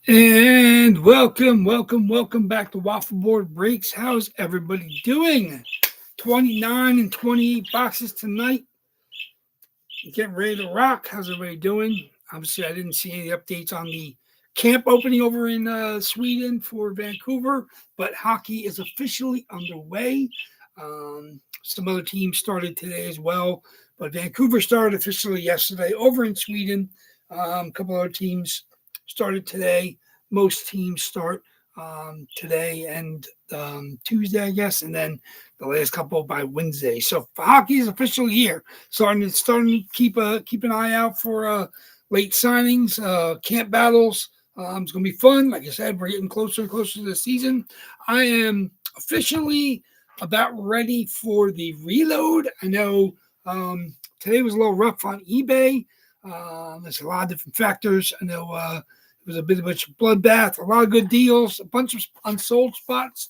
And welcome back to WAFFLEBOARD Breaks. How's everybody doing? 29 and 28 boxes tonight. Getting ready to rock. How's everybody doing? Obviously, I didn't see any updates on the camp opening over in Sweden for Vancouver, but hockey is officially underway. Some other teams started today as well, but Vancouver started officially yesterday over in Sweden. A couple other teams started today. Most teams start today and Tuesday, I guess, and then the last couple by Wednesday. So hockey is officially here. Starting to keep an eye out for late signings, camp battles. It's going to be fun. Like I said, we're getting closer and closer to the season. I am officially about ready for the reload. I know today was a little rough on eBay. There's a lot of different factors. I know it was a bit of a bloodbath, a lot of good deals, a bunch of unsold spots.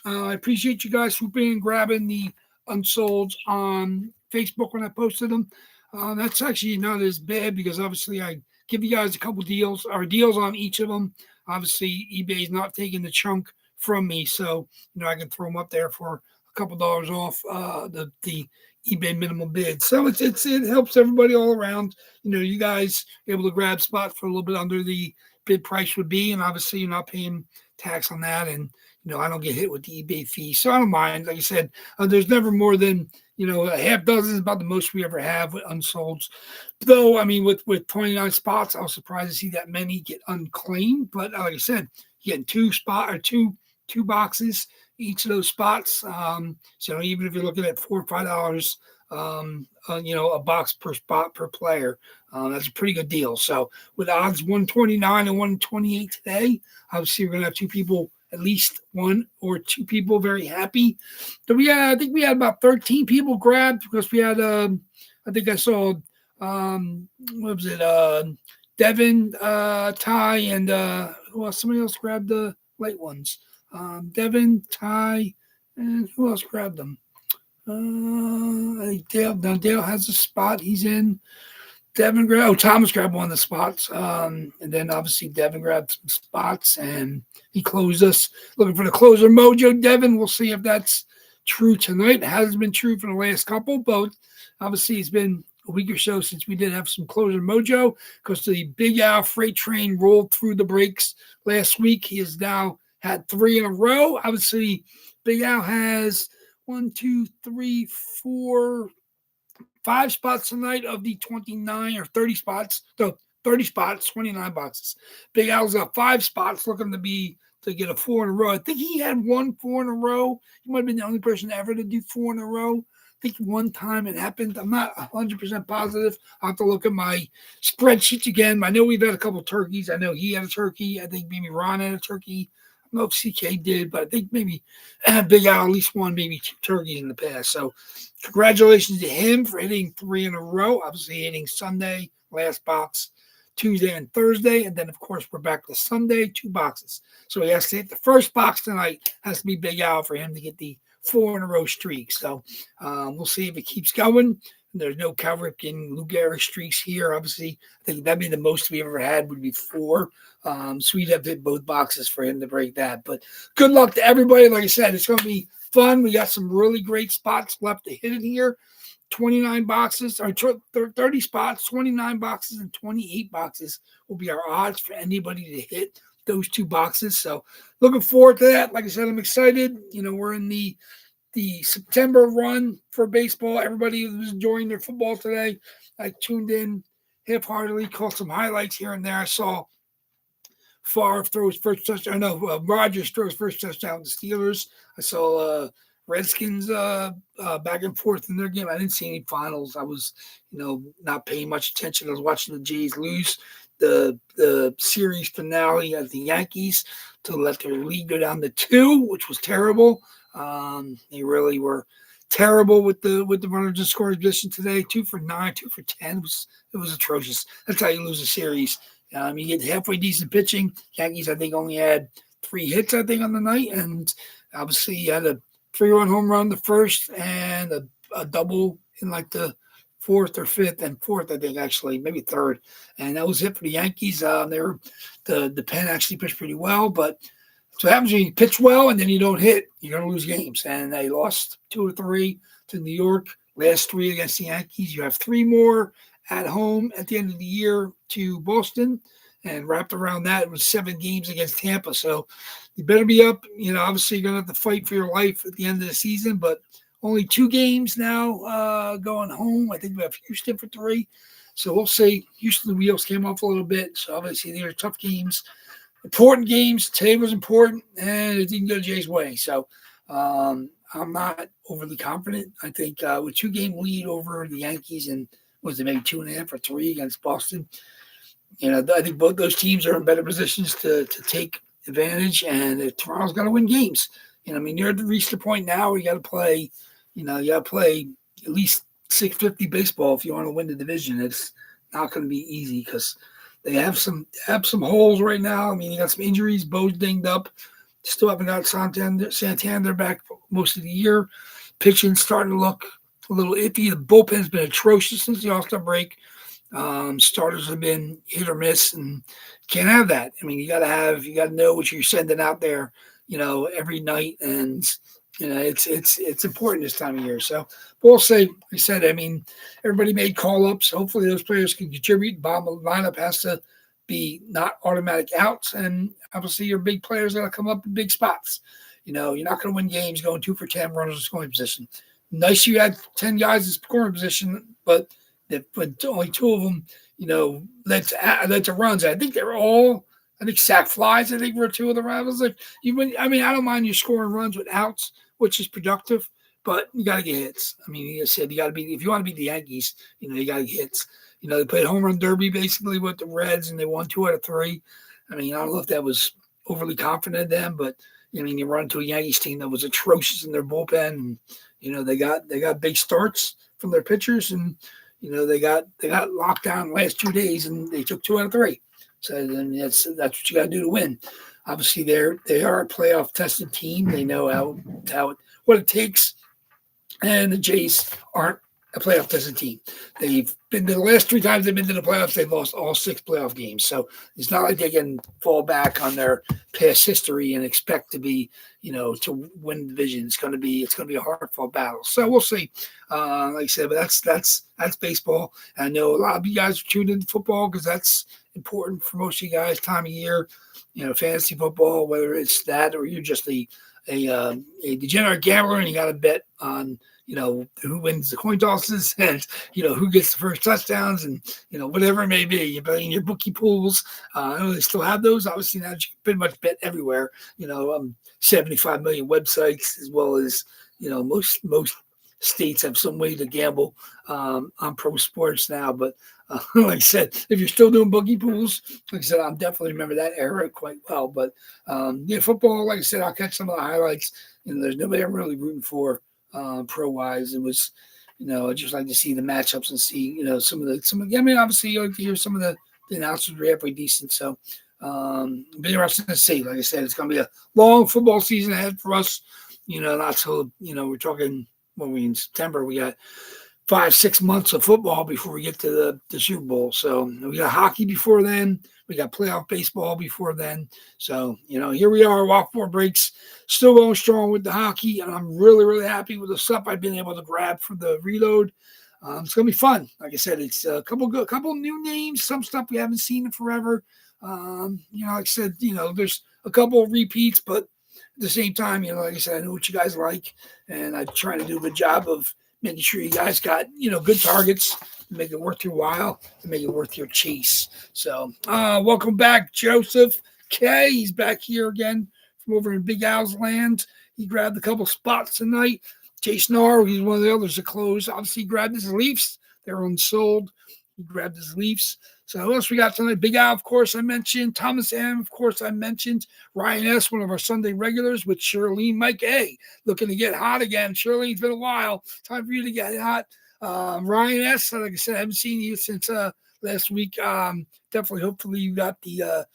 I appreciate you guys swooping and grabbing the unsolds on Facebook when I posted them. That's actually not as bad because obviously I give you guys a couple deals or deals on each of them. Obviously, eBay is not taking the chunk from me, so I can throw them up there for a couple dollars off the eBay minimum bid. So it helps everybody all around. You guys able to grab spots for a little bit under the bid price would be, and obviously you're not paying tax on that, and I don't get hit with the eBay fee, so I don't mind. Like I said, there's never more than a half dozen is about the most we ever have with unsolds. Though, I mean, with 29 spots, I was surprised to see that many get unclaimed. But like I said, you're getting two boxes each of those spots. So even if you're looking at $4 or $5, a box per spot per player, that's a pretty good deal. So with odds 129 and 128 today, obviously we're gonna have two people, at least one or two people, very happy. So I think we had about 13 people grabbed because we had I think I saw what was it, Devin, Ty, and somebody else grabbed the late ones. Devin, Ty, and who else grabbed them? I think Dale. Now Dale has a spot. He's in. Thomas grabbed one of the spots. And then obviously Devin grabbed some spots and he closed us. Looking for the closer mojo, Devin. We'll see if that's true tonight. It hasn't been true for the last couple, but obviously it's been a week or so since we did have some closer mojo because the Big Al freight train rolled through the breaks last week. He has now had 3 in a row. Obviously, Big Al has 1, 2, 3, 4, 5 spots tonight of the 29 or 30 spots. So 30 spots, 29 boxes. Big Al's got 5 spots looking to get a 4 in a row. I think he had 4 in a row. He might have been the only person ever to do 4 in a row. I think one time it happened. I'm not 100% positive. I'll have to look at my spreadsheets again. I know we've had a couple turkeys. I know he had a turkey. I think maybe Ron had a turkey. I don't know if CK did, but I think maybe Big Al at least won maybe 2 turkeys in the past. So congratulations to him for hitting 3 in a row. Obviously hitting Sunday, last box, Tuesday and Thursday. And then, of course, we're back to Sunday, 2 boxes. So he has to hit the first box tonight. Has to be Big Al for him to get the 4 in a row streak. So we'll see if it keeps going. There's no Cal Ripken, Lou Gehrig streaks here. Obviously, I think that'd be the most we ever had would be 4. So we'd have to hit both boxes for him to break that. But good luck to everybody. Like I said, it's going to be fun. We got some really great spots left to hit in here. 29 boxes, or 30 spots, 29 boxes, and 28 boxes will be our odds for anybody to hit those 2 boxes. So looking forward to that. Like I said, I'm excited. We're in the September run for baseball. Everybody was enjoying their football today. I tuned in half-heartedly, caught some highlights here and there. I saw Favre throw his first touchdown. No, Rodgers throws first touchdown to the Steelers. I saw Redskins back and forth in their game. I didn't see any finals. I was, not paying much attention. I was watching the Jays lose the series finale at the Yankees to let their lead go down to 2, which was terrible. They really were terrible with the runners in scoring position today. 2 for 9, 2 for 10. It was atrocious. That's how you lose a series. You get halfway decent pitching. Yankees, I think, only had 3 hits, I think, on the night. And obviously, you had a 3-run home run the first and a double in like the fourth or fifth, and fourth, I think, actually, maybe third. And that was it for the Yankees. The pen actually pitched pretty well, but so what happens when you pitch well and then you don't hit, you're going to lose games. And they lost 2 or 3 to New York, last 3 against the Yankees. You have 3 more at home at the end of the year to Boston. And wrapped around that, it was 7 games against Tampa. So you better be up. Obviously, you're going to have to fight for your life at the end of the season, but only 2 games now going home. I think we have Houston for 3. So we'll see. Houston, the wheels came off a little bit. So obviously, these are tough games. Important games. Today was important, and it didn't go Jay's way. So I'm not overly confident. I think with 2-game lead over the Yankees and was it maybe 2.5 or 3 against Boston, I think both those teams are in better positions to take advantage, and Toronto's got to win games. You're reached the point now where you got to play, you got to play at least 650 baseball if you want to win the division. It's not going to be easy because they have some holes right now. You got some injuries. Bo's dinged up. Still haven't got Santander back most of the year. Pitching starting to look a little iffy. The bullpen's been atrocious since the All-Star break. Starters have been hit or miss, and can't have that. You got to know what you're sending out there, every night, and it's important this time of year. So we'll say, like I said, everybody made call ups. Hopefully, those players can contribute. Bottom of the lineup has to be not automatic outs, and obviously, your big players got to come up in big spots. You're not going to win games going 2 for 10 runners in scoring position. Nice, you had 10 guys in scoring position, but only 2 of them, led to runs. I think they were all, sack flies. I think were 2 of the runs. I don't mind you scoring runs with outs, which is productive, but you got to get hits. Like I said, you got to be, if you want to beat the Yankees, you got to get hits. They played home run derby basically with the Reds, and they won 2 out of 3. I don't know if that was overly confident in them, but you run into a Yankees team that was atrocious in their bullpen, and they got big starts from their pitchers, and they got locked down the last 2 days, and they took 2 out of 3. So that's what you got to do to win. Obviously, they are a playoff tested team. They know what it takes, and the Jays aren't a playoff tested team. They've been the last 3 times they've been to the playoffs. They've lost all 6 playoff games. So it's not like they can fall back on their past history and expect to be, to win the division. It's going to be a hard fought battle. So we'll see. Like I said, but that's baseball. And I know a lot of you guys are tuned into football because that's important for most of you guys. Time of year, fantasy football, whether it's that or you're just a degenerate gambler and you got to bet on who wins the coin tosses and, who gets the first touchdowns and, whatever it may be. You bet in your bookie pools. I know they still have those. Obviously, now you can pretty much bet everywhere. 75 million websites as well as, most states have some way to gamble on pro sports now. But like I said, if you're still doing bookie pools, like I said, I definitely remember that era quite well. But football, like I said, I'll catch some of the highlights. There's nobody I'm really rooting for. Pro-wise, it was, I just like to see the matchups and see, obviously you like to hear some of the announcers were halfway decent. So, be interesting to see. Like I said, it's going to be a long football season ahead for us. Not till, we're talking when we in September, we got 5-6 months of football before we get to the Super Bowl. So we got hockey before then. We got playoff baseball before then. So, here we are, WAFFLEBOARD Breaks, still going strong with the hockey. And I'm really, really happy with the stuff I've been able to grab for the reload. It's going to be fun. Like I said, it's a couple new names, some stuff we haven't seen in forever. Like I said, there's a couple of repeats, but at the same time, like I said, I know what you guys like. And I try to do a good job of making sure you guys got, good targets to make it worth your while, to make it worth your chase. So, welcome back, Joseph K. He's back here again from over in Big Al's land. He grabbed a couple spots tonight. Jason R., he's one of the others that closed. Obviously, he grabbed his Leafs. They're unsold. He grabbed his Leafs. So who else we got tonight? Big Al, of course, I mentioned. Thomas M., of course, I mentioned. Ryan S., one of our Sunday regulars, with Shirlene Mike A., looking to get hot again. Shirlene, it's been a while. Time for you to get hot. Ryan S., like I said, I haven't seen you since last week. Definitely, hopefully, you got the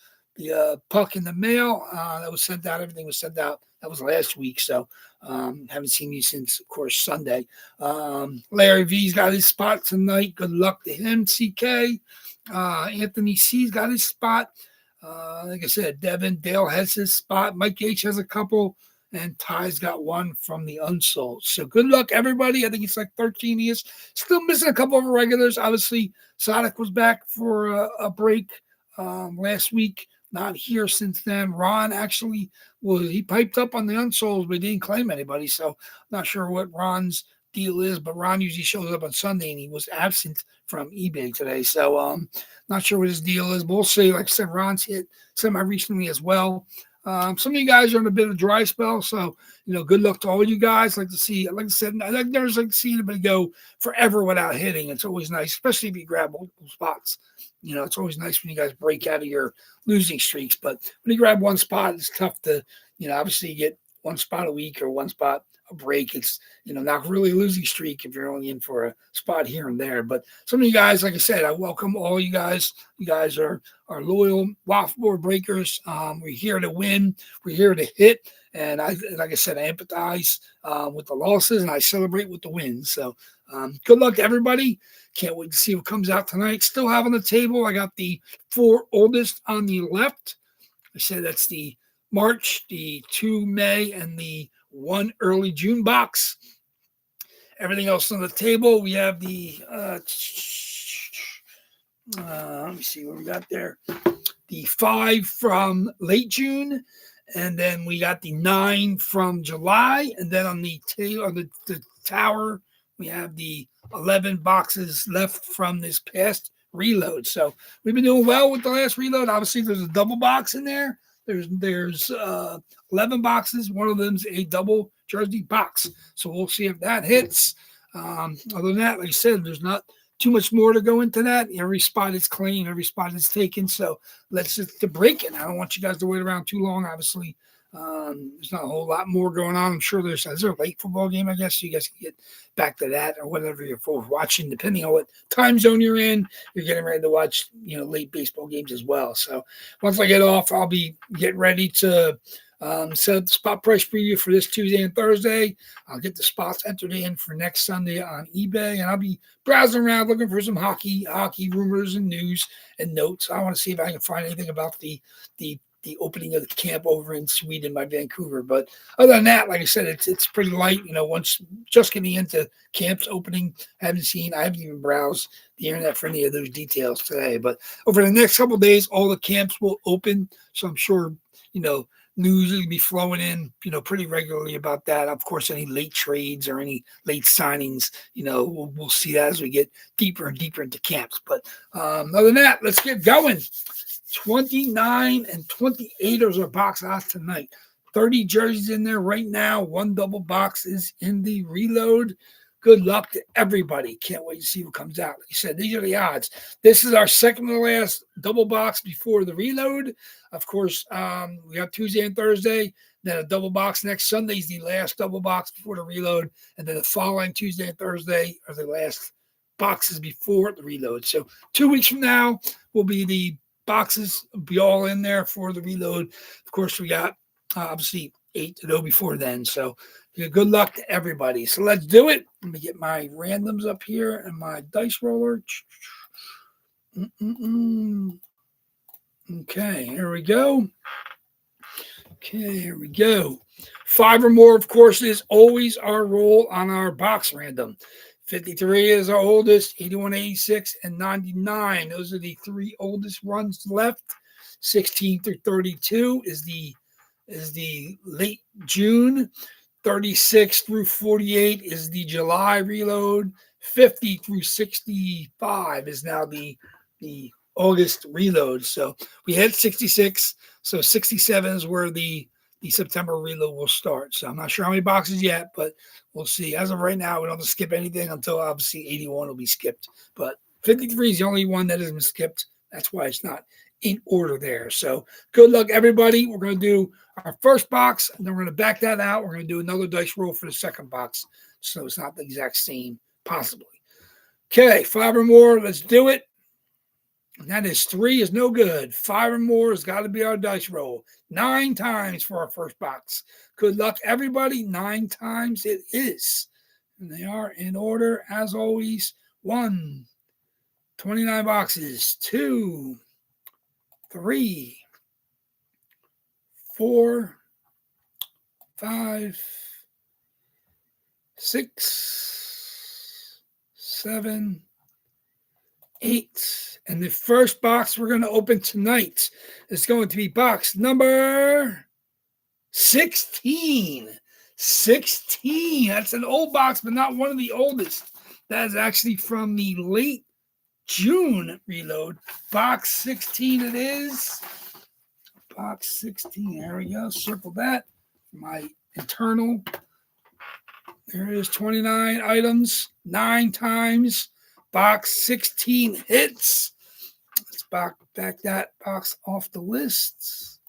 puck in the mail. That was sent out. Everything was sent out. That was last week. So haven't seen you since, of course, Sunday. Larry V's got his spot tonight. Good luck to him, CK. Anthony C's got his spot. Like I said, Dale has his spot. Mike H has a couple. And Ty's got one from the unsold. So good luck, everybody. I think it's like 13 years. Still missing a couple of regulars. Obviously, Sonic was back for a break last week. Not here since then. Ron actually he piped up on the unsolds, but he didn't claim anybody. So I'm not sure what Ron's deal is, but Ron usually shows up on Sunday, and he was absent from eBay today. So not sure what his deal is. But we'll see. Like I said, Ron's hit semi-recently as well. Some of you guys are in a bit of a dry spell, so good luck to all you guys. Like I said, I never like to see anybody go forever without hitting. It's always nice, especially if you grab multiple spots. It's always nice when you guys break out of your losing streaks. But when you grab one spot, it's tough to, obviously you get one spot a week or one spot a break. It's not really a losing streak if you're only in for a spot here and there. But some of you guys, like I said, I welcome all you guys. You guys are loyal WAFFLEBOARD breakers. We're here to win. We're here to hit. And like I said, I empathize with the losses and I celebrate with the wins. So good luck to everybody. Can't wait to see what comes out tonight. Still have on the table, I got the 4 oldest on the left. I said that's the March, the 2 May, and the 1 early June box. Everything else on the table, we have the let me see what we got there. The 5 from late June, and then we got the 9 from July, and then on the tower, we have the 11 boxes left from this past reload. So we've been doing well with the last reload. Obviously, there's a double box in there. There's 11 boxes. One of them's a double jersey box. So we'll see if that hits. Other than that, like I said, there's not too much more to go into that. Every spot is clean. Every spot is taken. So let's just break it. I don't want you guys to wait around too long, obviously. There's not a whole lot more going on. I'm sure is there a late football game, I guess? You guys can get back to that or whatever you're watching, depending on what time zone you're in. You're getting ready to watch, late baseball games as well. So once I get off, I'll be getting ready to set up the spot price preview for this Tuesday and Thursday. I'll get the spots entered in for next Sunday on eBay, and I'll be browsing around looking for some hockey rumors and news and notes. I want to see if I can find anything about the opening of the camp over in Sweden by Vancouver. But other than that, like I said, it's pretty light. Once just getting into camps opening, I haven't even browsed the internet for any of those details today. But over the next couple of days, all the camps will open. So I'm sure, news will be flowing in, pretty regularly about that. Of course, any late trades or any late signings, we'll see that as we get deeper and deeper into camps. But other than that, let's get going. 29 and 28 are box odds tonight. 30 jerseys in there right now. 1 double box is in the reload. Good luck to everybody. Can't wait to see what comes out. Like I said, these are the odds. This is our second to last double box before the reload. Of course, we have Tuesday and Thursday. Then a double box next Sunday is the last double box before the reload. And then the following Tuesday and Thursday are the last boxes before the reload. So 2 weeks from now will be the boxes will be all in there for the reload. Of course, we got obviously 8 to go before then. So good luck to everybody. So let's do it. Let me get my randoms up here and my dice roller. Okay, here we go. 5 or more, of course, is always our roll on our box random. 53 is our oldest, 81, 86, and 99. Those are the 3 oldest runs left. 16 through 32 is the late June. 36 through 48 is the July reload. 50 through 65 is now the August reload. So we had 66. So 67 is where the September reload will start. So I'm not sure how many boxes yet, but we'll see. As of right now, we don't have to skip anything until obviously 81 will be skipped. But 53 is the only one that isn't skipped. That's why it's not in order there. So good luck, everybody. We're going to do our first box, and then we're going to back that out. We're going to do another dice roll for the second box, so it's not the exact same, possibly. Okay, 5 or more. Let's do it. That is 3 is no good. 5 or more has got to be our dice roll. 9 times for our first box. Good luck, everybody. 9 times it is. And they are in order, as always. 1, 29 boxes. 2, 3, 4, 5, 6, 7, 8. And the first box we're going to open tonight is going to be box number 16. 16. That's an old box, but not one of the oldest. That is actually from the late June reload. Box 16 it is. Box 16. There we go. Circle that. My internal. There is 29 items. 9 times. Box 16 hits. Let's back that box off the list.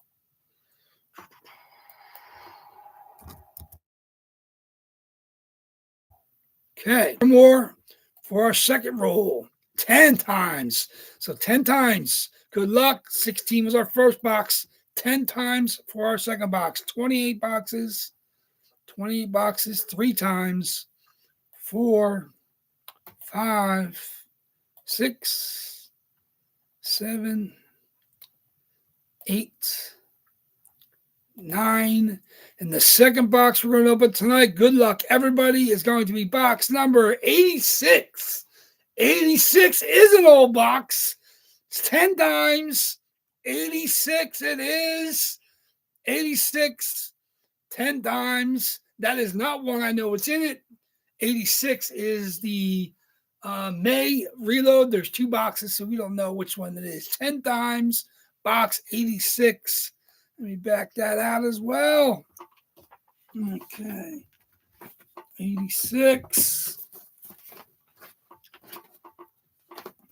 Okay, more for our second roll. 10 times. So 10 times. Good luck. 16 was our first box. 10 times for our second box. 28 boxes. 28 boxes 3 times. 4, 5, 6, 7, 8, 9. And the second box we're going to open tonight, good luck, everybody, is going to be box number 86. 86 is an old box. It's 10 times. 86 it is. 86, 10 times. That is not one I know what's in it. 86 is the May reload. There's 2 boxes, so we don't know which one it is. 10 times, box 86. Let me back that out as well. Okay. 86.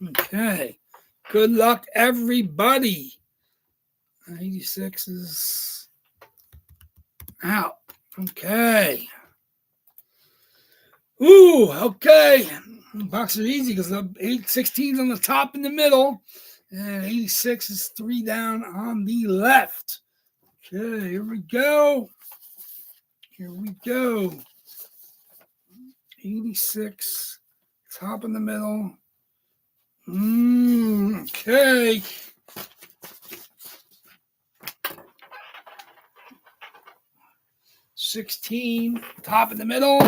Okay. Good luck, everybody. 86 is out. Okay. Ooh, okay. Box is easy because the 16 is on the top in the middle, and 86 is 3 down on the left. Okay, here we go. Here we go. 86, top in the middle. Okay. $16, top in the middle.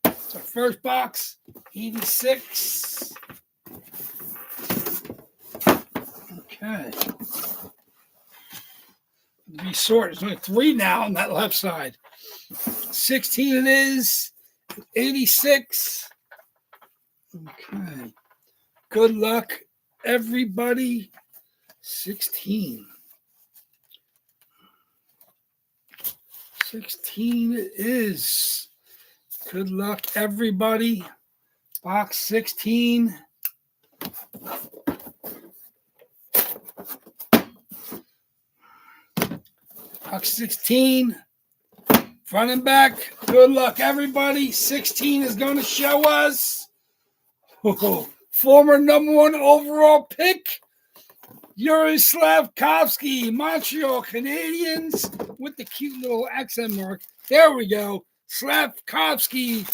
It's our first box. 86. Okay. To be short, there's only 3 now on that left side. 16 it is. 86. Okay. Good luck, everybody. 16. 16 it is. Good luck, everybody. Box 16. Box 16. Front and back. Good luck, everybody. 16 is going to show us former #1 overall pick, Yuri Slafkovsky, Montreal Canadiens, with the cute little accent mark. There we go. Slafkovsky,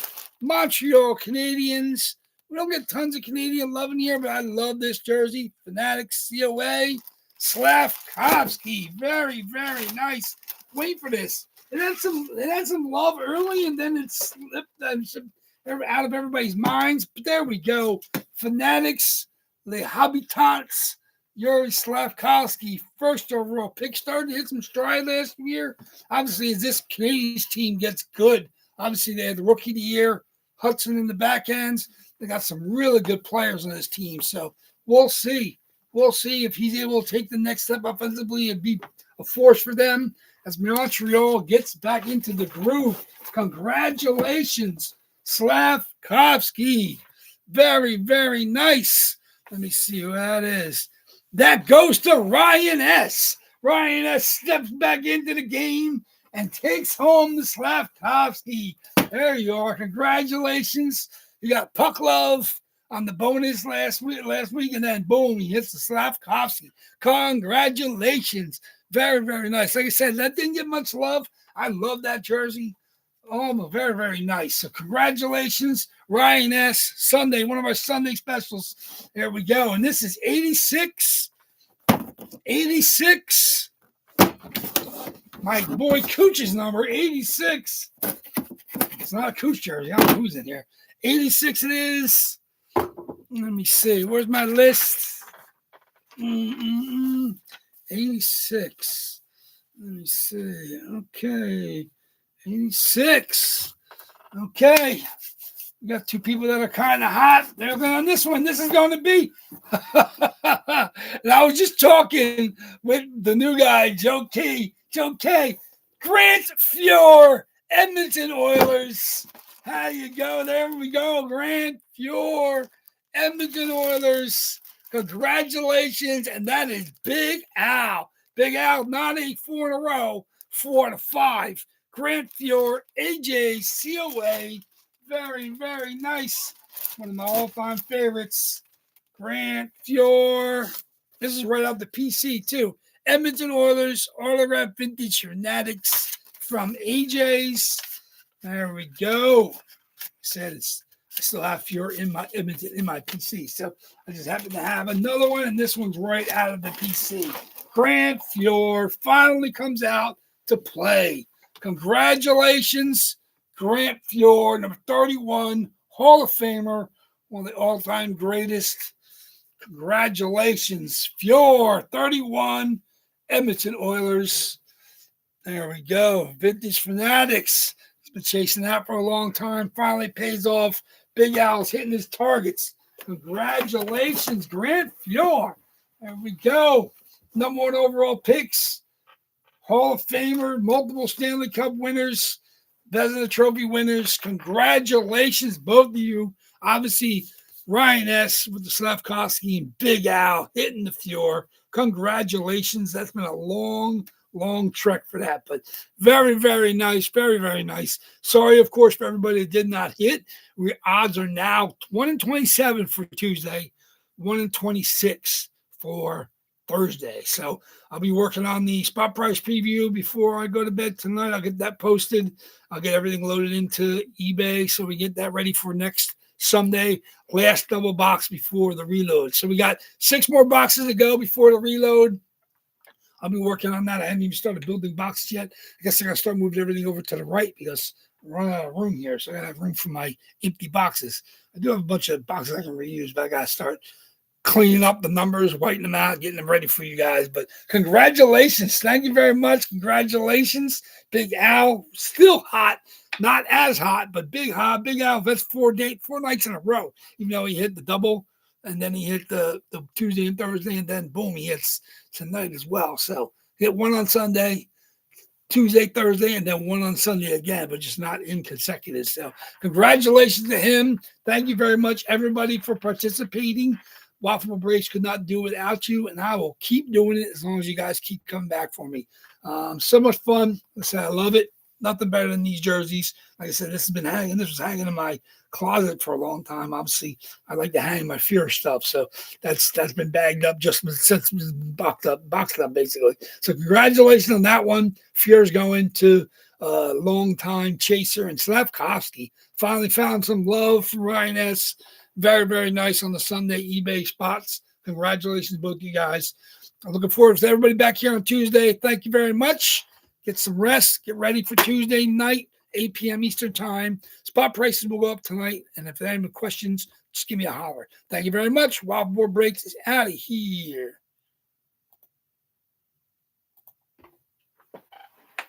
Montreal Canadiens. We don't get tons of Canadian love in here, but I love this jersey. Fanatics COA. Slafkovsky. Very, very nice. Wait for this. It had some love early, and then it slipped out of everybody's minds. But there we go. Fanatics, Les Habitants, Yuri Slafkovsky, first overall pick. Started to hit some stride last year. Obviously, as this Canadiens team gets good, obviously they had the rookie of the year, Hudson in the back ends. They got some really good players on this team. So we'll see. We'll see if he's able to take the next step offensively and be a force for them as Montreal gets back into the groove. Congratulations, Slafkovsky. Very, very nice. Let me see who that is. That goes to Ryan S. Ryan S. steps back into the game and takes home the Slafkovsky. There you are. Congratulations. You got puck love. on the bonus last week, and then boom, he hits the Slavkovsky. Congratulations. Very, very nice. Like I said, that didn't get much love. I love that jersey. Oh, very, very nice. So congratulations, Ryan S. Sunday, one of our Sunday specials. There we go. And this is 86. 86. My boy Cooch's number, 86. It's not a Cooch jersey. I don't know who's in here. 86 it is. Let me see. Where's my list? 86. Let me see. Okay. 86. Okay. We got two people that are kind of hot. They're going on this one. This is going to be. And I was just talking with the new guy, Joe K. Grant Fuhr, Edmonton Oilers. How you go? There we go. Grant Fuhr, Edmonton Oilers. Congratulations. And that is Big Al. Big Al, not 4 in a row, 4 out of 5. Grant Fuhr, AJ, COA. Very, very nice. One of my all-time favorites. Grant Fuhr. This is right off the PC, too. Edmonton Oilers, Autograph Vintage Fanatics from AJ's. There we go. I said I still have Fuhr in my PC. So I just happen to have another one, and this one's right out of the PC. Grant Fuhr finally comes out to play. Congratulations, Grant Fuhr, number 31, Hall of Famer, one of the all-time greatest. Congratulations, Fuhr, 31, Edmonton Oilers. There we go. Vintage Fanatics. He's been chasing that for a long time. Finally pays off. Big Al's hitting his targets. Congratulations, Grant Fuhr. There we go. Number 1 overall picks. Hall of Famer, multiple Stanley Cup winners, Vezina Trophy winners. Congratulations, both of you. Obviously, Ryan S. with the Slavkovsky and Big Al hitting the Fuhr. Congratulations. That's been a long trek for that, but very, very nice. Very, very nice. Sorry, of course, for everybody that did not hit. Odds are now 1 in 27 for Tuesday, 1 in 26 for Thursday. So I'll be working on the spot price preview before I go to bed tonight. I'll get that posted. I'll get everything loaded into eBay so we get that ready for next Sunday. Last double box before the reload. So we got 6 more boxes to go before the reload. I'll be working on that. I haven't even started building boxes yet. I guess I got to start moving everything over to the right because I'm running out of room here. So I got to have room for my empty boxes. I do have a bunch of boxes I can reuse, but I got to start cleaning up the numbers, whitening them out, getting them ready for you guys. But congratulations. Thank you very much. Congratulations. Big Al, still hot. Not as hot, but Big Al. That's 4 nights in a row. Even though he hit the double, and then he hit the Tuesday and Thursday, and then boom, he hits tonight as well. So hit 1 on Sunday, Tuesday, Thursday, and then 1 on Sunday again, but just not in consecutive. So congratulations to him. Thank you very much, everybody, for participating. Waffle Breaks could not do without you, and I will keep doing it as long as you guys keep coming back for me. So much fun. Like I said, I love it. Nothing better than these jerseys. Like I said, this was hanging in my closet for a long time. Obviously, I like to hang my Fuhr stuff, so that's been bagged up just since it's been boxed up basically. So congratulations on that one. Fuhr's going to long-time chaser and Slavkovsky. Finally found some love from Ryan S. Very, very nice on the Sunday eBay spots. Congratulations, both of you guys. I'm looking forward to everybody back here on Tuesday. Thank you very much. Get some rest. Get ready for Tuesday night, 8 p.m. Eastern time. Spot prices will go up tonight. And if there are any questions, just give me a holler. Thank you very much. Waffleboard Breaks is out of here.